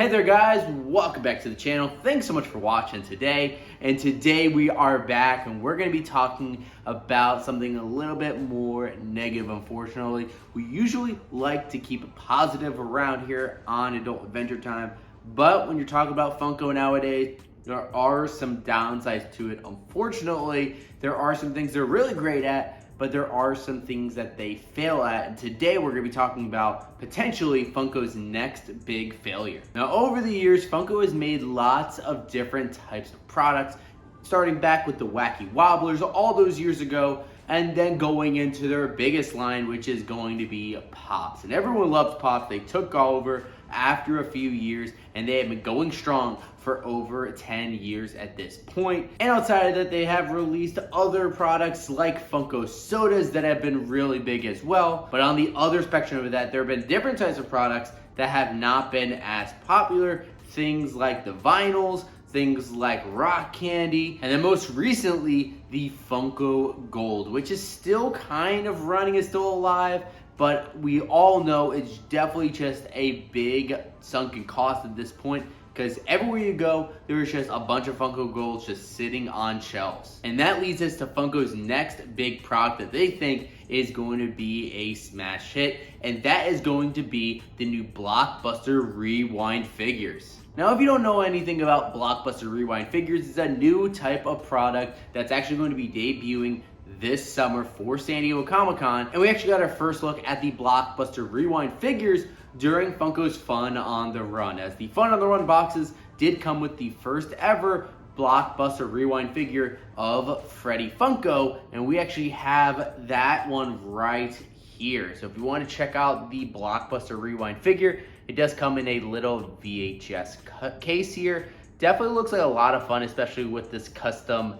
Hey there guys, welcome back to the channel. Thanks so much for watching today. And today we are back and we're going to be talking about something a little bit more negative, unfortunately. We usually like to keep it positive around here on Adult Adventure Time, but when you're talking about Funko nowadays, there are some downsides to it. Unfortunately, there are some things they're really great at, but there are some things that they fail at. And today we're going to be talking about potentially Funko's next big failure. Now, over the years, Funko has made lots of different types of products, starting back with the Wacky Wobblers all those years ago, and then going into their biggest line, which is going to be Pops. And everyone loves Pops. They took over after a few years, and they have been going strong for over 10 years at this point. And outside of that, they have released other products like Funko Sodas that have been really big as well. But on the other spectrum of that, there have been different types of products that have not been as popular. Things like the vinyls, things like rock candy, and then most recently, the Funko Gold, which is still kind of running, is still alive, but we all know it's definitely just a big sunken cost at this point, because everywhere you go, there's just a bunch of Funko Golds just sitting on shelves. And that leads us to Funko's next big product that they think is going to be a smash hit, and that is going to be the new Blockbuster Rewind figures. Now, if you don't know anything about Blockbuster Rewind figures, it's a new type of product that's actually going to be debuting this summer for San Diego Comic-Con, and we actually got our first look at the Blockbuster Rewind figures during Funko's Fun on the Run, as the Fun on the Run boxes did come with the first ever Blockbuster Rewind figure of Freddy Funko, and we actually have that one right here. So if you want to check out the Blockbuster Rewind figure, it does come in a little VHS case here. Definitely looks like a lot of fun, especially with this custom,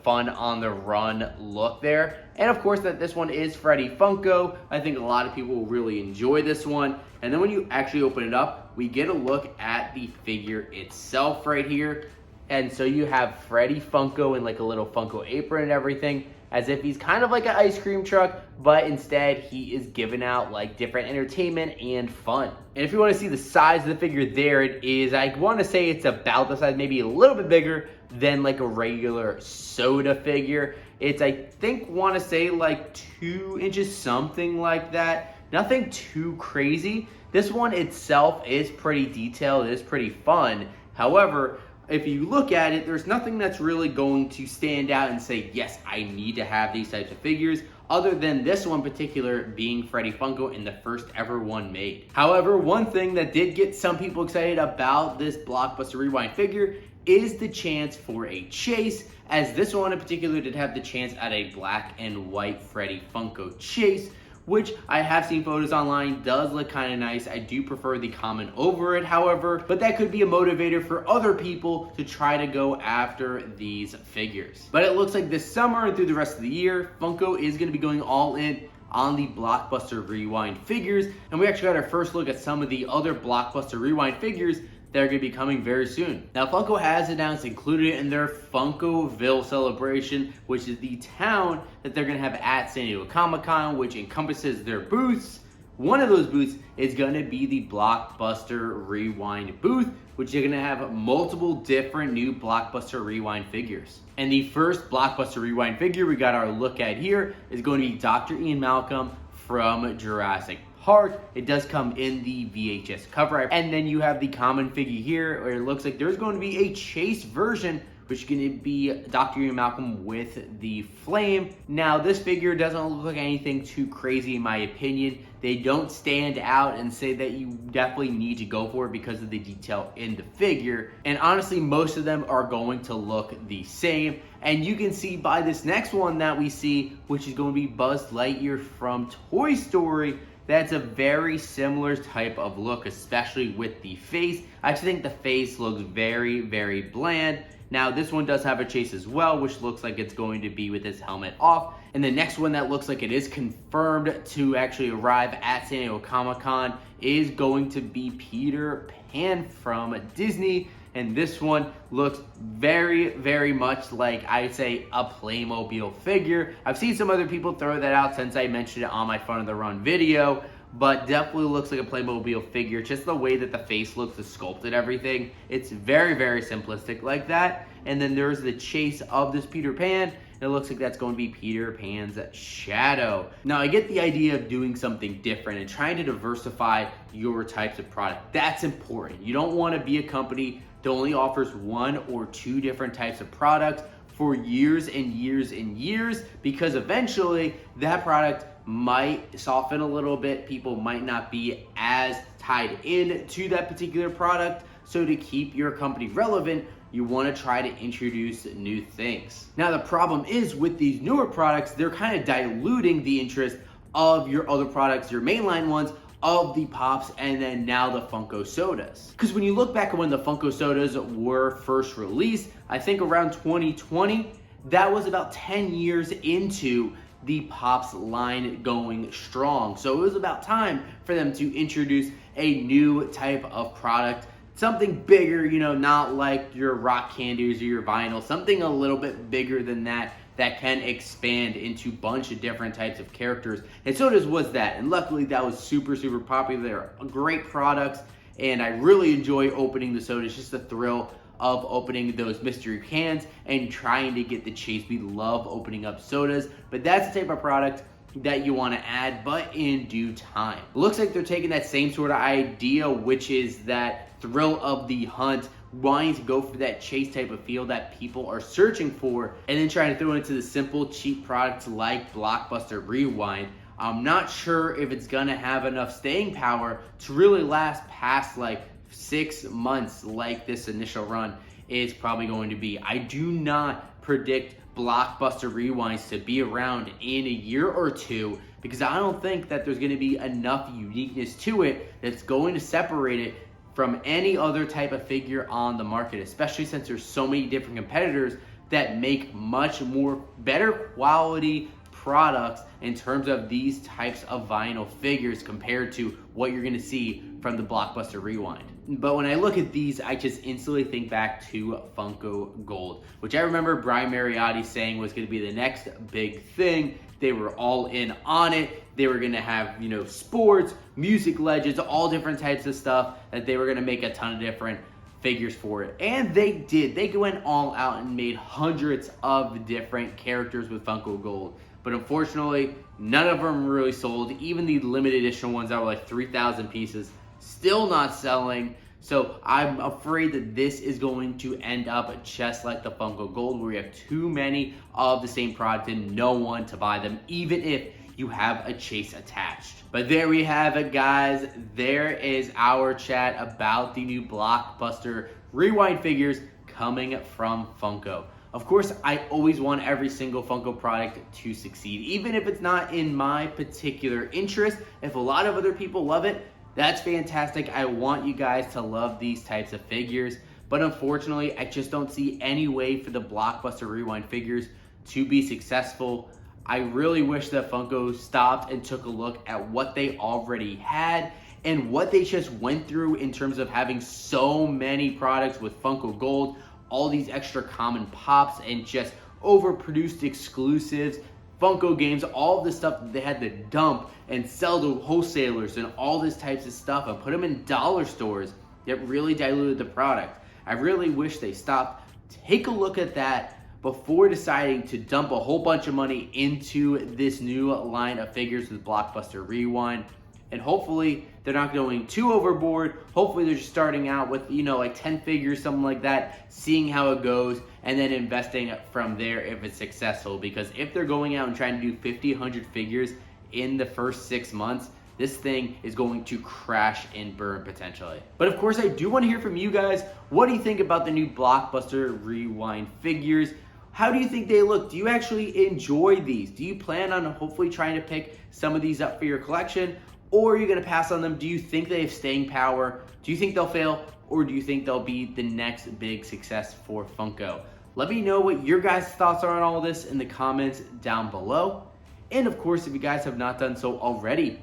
Fun on the Run look there. And of course that this one is Freddy Funko. I think a lot of people will really enjoy this one. And then when you actually open it up, we get a look at the figure itself right here. And so you have Freddy Funko in like a little Funko apron and everything, as if he's kind of like an ice cream truck, but instead he is giving out like different entertainment and fun. And if you want to see the size of the figure, there it is. I want to say it's about the size, maybe a little bit bigger than like a regular soda figure. It's, I think, want to say like 2 inches, something like that. Nothing too crazy. This one itself is pretty detailed. It is pretty fun. However, if you look at it, there's nothing that's really going to stand out and say, yes, I need to have these types of figures, other than this one particular being Freddy Funko and the first ever one made. However, one thing that did get some people excited about this Blockbuster Rewind figure is the chance for a chase, as this one in particular did have the chance at a black and white Freddy Funko chase, which I have seen photos online, does look kind of nice. I do prefer the common over it, however, but that could be a motivator for other people to try to go after these figures. But it looks like this summer and through the rest of the year, Funko is going to be going all in on the Blockbuster Rewind figures, and we actually got our first look at some of the other Blockbuster Rewind figures that are going to be coming very soon. Now, Funko has announced included in their Funkoville celebration, which is the town that they're going to have at San Diego Comic-Con, which encompasses their booths. One of those booths is going to be the Blockbuster Rewind booth, which is going to have multiple different new Blockbuster Rewind figures. And the first Blockbuster Rewind figure we got our look at here is going to be Dr. Ian Malcolm from Jurassic Park. It does come in the VHS cover, and then you have the common figure here where it looks like there's going to be a chase version, which is going to be Dr. Ian Malcolm with the flame. Now, this figure doesn't look like anything too crazy in my opinion. They don't stand out and say that you definitely need to go for it because of the detail in the figure. And honestly, most of them are going to look the same. And you can see by this next one that we see, which is going to be Buzz Lightyear from Toy Story, that's a very similar type of look, especially with the face. I actually think the face looks very, very bland. Now, this one does have a chase as well, which looks like it's going to be with his helmet off. And the next one that looks like it is confirmed to actually arrive at San Diego Comic-Con is going to be Peter Pan from Disney. And this one looks very, very much like, I'd say, a Playmobil figure. I've seen some other people throw that out since I mentioned it on my Fun on the Run video, but definitely looks like a Playmobil figure. Just the way that the face looks, the sculpt and everything, it's very, very simplistic like that. And then there's the chase of this Peter Pan. It looks like that's going to be Peter Pan's shadow. Now, I get the idea of doing something different and trying to diversify your types of product. That's important. You don't want to be a company that only offers 1 or 2 different types of products for years and years and years, because eventually that product might soften a little bit. People might not be as tied in to that particular product. So to keep your company relevant, you want to try to introduce new things. Now, the problem is with these newer products, they're kind of diluting the interest of your other products, your mainline ones, of the Pops, and then now the Funko sodas. Because when you look back at when the Funko sodas were first released, I think around 2020, that was about 10 years into the Pops line going strong. So it was about time for them to introduce a new type of product, something bigger, you know, not like your rock candies or your vinyl, something a little bit bigger than that, that can expand into a bunch of different types of characters. And sodas was that. And luckily that was super, super popular. They're great products. And I really enjoy opening the sodas, just the thrill of opening those mystery cans and trying to get the chase. We love opening up sodas, but that's the type of product that you want to add, but in due time. It looks like they're taking that same sort of idea, which is that thrill of the hunt, wanting to go for that chase type of feel that people are searching for, and then trying to throw it into the simple, cheap products like Blockbuster Rewind. I'm not sure if it's gonna have enough staying power to really last past like 6 months like this initial run is probably going to be. I do not predict Blockbuster Rewinds to be around in a year or two, because I don't think that there's going to be enough uniqueness to it that's going to separate it from any other type of figure on the market, especially since there's so many different competitors that make much more better quality products in terms of these types of vinyl figures compared to what you're going to see from the Blockbuster Rewind. But when I look at these, I just instantly think back to Funko Gold, which I remember Brian Mariotti saying was going to be the next big thing. They were all in on it. They were going to have, you know, sports, music legends, all different types of stuff that they were going to make a ton of different figures for it. And they did. They went all out and made hundreds of different characters with Funko Gold. But unfortunately, none of them really sold. Even the limited edition ones that were like 3,000 pieces, still not selling. So I'm afraid that this is going to end up just like the Funko Gold, where you have too many of the same product and no one to buy them, even if you have a chase attached. But there we have it, guys. There is our chat about the new Blockbuster Rewind figures coming from Funko. Of course, I always want every single Funko product to succeed, even if it's not in my particular interest. If a lot of other people love it, that's fantastic. I want you guys to love these types of figures. But unfortunately, I just don't see any way for the Blockbuster Rewind figures to be successful. I really wish that Funko stopped and took a look at what they already had and what they just went through in terms of having so many products with Funko Gold, all these extra common pops, and just overproduced exclusives, Funko games, all of the stuff that they had to dump and sell to wholesalers and all this types of stuff and put them in dollar stores that really diluted the product. I really wish they stopped. Take a look at that before deciding to dump a whole bunch of money into this new line of figures with Blockbuster Rewind. And hopefully they're not going too overboard. Hopefully they're just starting out with, you know, like 10 figures, something like that, seeing how it goes, and then investing from there if it's successful. Because if they're going out and trying to do 50, 100 figures in the first 6 months, this thing is going to crash and burn potentially. But of course, I do want to hear from you guys. What do you think about the new Blockbuster Rewind figures? How do you think they look? Do you actually enjoy these? Do you plan on hopefully trying to pick some of these up for your collection? Or are you going to pass on them? Do you think they have staying power? Do you think they'll fail? Or do you think they'll be the next big success for Funko? Let me know what your guys' thoughts are on all this in the comments down below. And of course, if you guys have not done so already,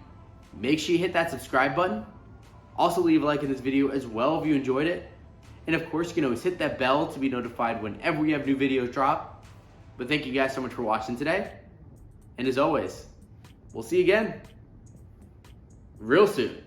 make sure you hit that subscribe button. Also leave a like in this video as well if you enjoyed it. And of course, you can always hit that bell to be notified whenever we have new videos drop. But thank you guys so much for watching today. And as always, we'll see you again. real soon.